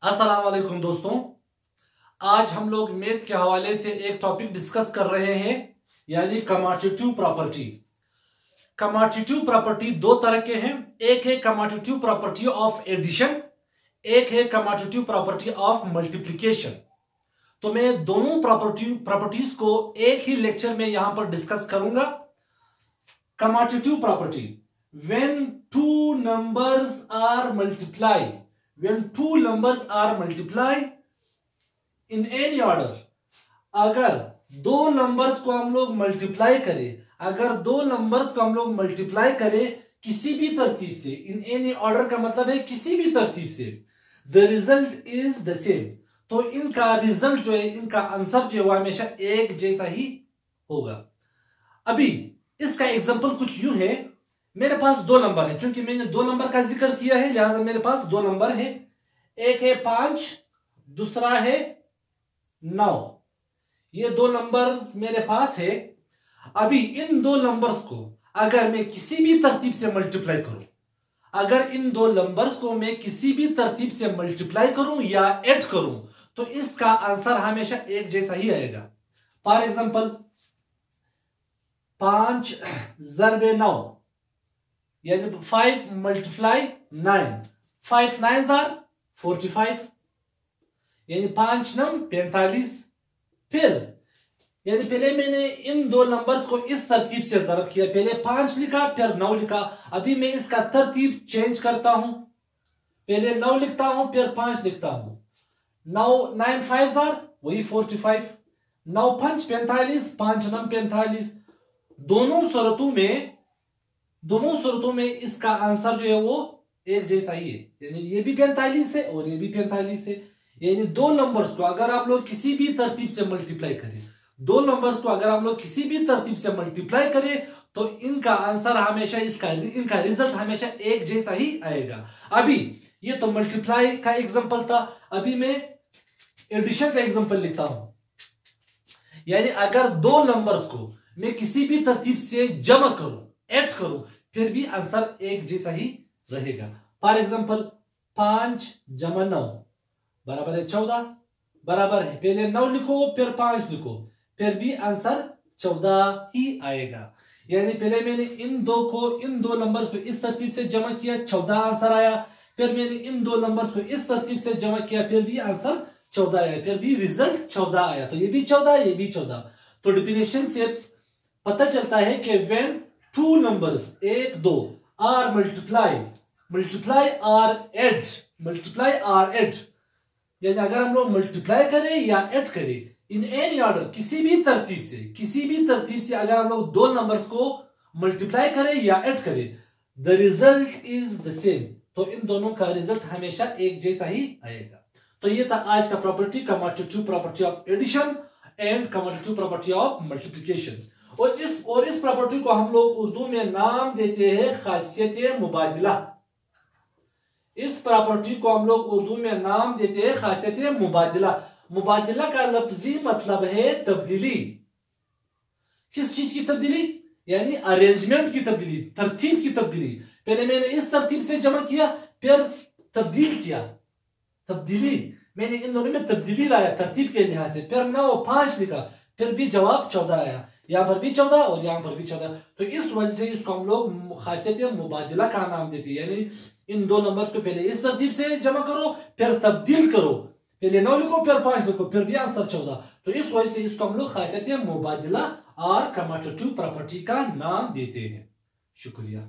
अस्सलाम वालेकुम दोस्तों। आज हम लोग मैथ के हवाले से एक टॉपिक डिस्कस कर रहे हैं, यानी कम्यूटेटिव प्रॉपर्टी। कम्यूटेटिव प्रॉपर्टी दो तरह के हैं। एक है कम्यूटेटिव प्रॉपर्टी ऑफ एडिशन, एक है कम्यूटेटिव प्रॉपर्टी ऑफ मल्टीप्लिकेशन। तो मैं दोनों प्रॉपर्टीज को एक ही लेक्चर में यहां पर डिस्कस करूंगा। Commutative property, when two numbers are multiply, when two numbers are multiplied in any order, अगर दो नंबर्स को हम लोग मल्टीप्लाई करें, अगर दो नंबर्स को हम लोग मल्टीप्लाई करें किसी भी तरतीब से, इन एनी ऑर्डर का मतलब है किसी भी तरतीब से, the result is the same, तो इनका रिजल्ट जो है, इनका आंसर जो है वो हमेशा एक जैसा ही होगा। अभी इसका एग्जांपल कुछ यूं है, मेरे पास दो नंबर है, क्योंकि मैंने दो नंबर का जिक्र किया है लिहाजा मेरे पास दो नंबर है। एक है 5, दूसरा है 9। ये दो नंबर्स मेरे पास है। अभी इन दो नंबर्स को अगर मैं किसी भी तरतीब से मल्टीप्लाई करूं, अगर इन दो नंबर्स को मैं किसी भी तरतीब से मल्टीप्लाई करूं या ऐड करूं, तो इसका आंसर हमेशा एक जैसा ही आएगा। फॉर एग्जांपल 5 ज़रबे 9, यानी 5 मल्टीप्लाई 9, 5 9s आर 45, यानी 5 9 45। फिर यानी पहले मैंने इन दो नंबर्स को इस तरतीब से ज़रब किया, पहले 5 लिखा फिर 9 लिखा। अभी मैं इसका तरतीब चेंज करता हूं, पहले 9 लिखता हूं फिर 5 लिखता हूं। 9 5s आर वही 45, 9 5 45, 5 9 45। दोनों सूरतों में इसका आंसर जो है वो एक जैसा ही है, यानी ये भी 45 है और ये भी 45 है। यानी दो नंबर्स को अगर आप लोग किसी भी तरतीब से मल्टीप्लाई करें, दो नंबर्स को अगर आप लोग किसी भी तरतीब से मल्टीप्लाई करें, तो इनका आंसर हमेशा, इनका रिजल्ट हमेशा एक जैसा ही आएगा। अभी ये तो मल्टीप्लाई का एग्जांपल था, अभी मैं एडिशन का एग्जांपल लिखता हूं। यानी अगर दो नंबर्स को मैं किसी भी तरतीब से जमा करूं, ऐड करूं, फिर भी आंसर एक जैसा ही रहेगा। फॉर एग्जांपल 5 जमा 9 बराबर है 14, बराबर है, पहले 9 लिखो फिर 5 लिखो, फिर भी आंसर 14 ही आएगा। यानी पहले मैंने इन दो नंबर्स को इस तरतीब से जमा किया, 14 आंसर आया। फिर मैंने इन दो नंबर्स को इस तरतीब से जमा किया, फिर भी आंसर 14 आया, फिर भी रिजल्ट 14 आया। तो ये भी 14, ये भी 14। तो डेफिनेशन से पता चलता है कि when two numbers 1 2 are multiply are add, यानी अगर हम लोग मल्टीप्लाई करें या ऐड करें इन एनी ऑर्डर, किसी भी तरतीब से अगर हम लोग दो नंबर्स को मल्टीप्लाई करें या ऐड करें, the result is the same, तो इन दोनों का रिजल्ट हमेशा एक जैसा ही आएगा। तो ये था आज का property, commutative property of addition and commutative property of multiplication. और इस प्रॉपर्टी को हम लोग उर्दू में नाम देते हैं खासियत मुबादिला। इस प्रॉपर्टी को हम लोग उर्दू में नाम देते हैं खासियत मुबादिला। मुबादिला का लफ्जी मतलब है तब्दीली। किस चीज की तब्दीली? यानी अरेंजमेंट की तब्दीली, तरतीब की तब्दीली। पहले मैंने इस तरतीब से जमा किया, फिर तब्दील किया, तब्दीली, मैंने इन दोनों में तब्दीली लाया तरतीब के लिहाज से। फिर 9 5 लिखा, फिर भी जवाब 14 आया, यहां पर भी 14 और यहां पर भी 14। तो इस वजह से इसको हम लोग खासियत मुबादिला का नाम देते हैं। यानी इन दो नंबर्स को पहले इस तरतीब से जमा करो, फिर तब्दील करो, पहले 9 लिखो फिर 5 लिखो, फिर भी आंसर 14। तो इस वजह से इसको हम लोग खासियत मुबादिला और कम्यूटेटिव प्रॉपर्टी का नाम देते हैं। शुक्रिया।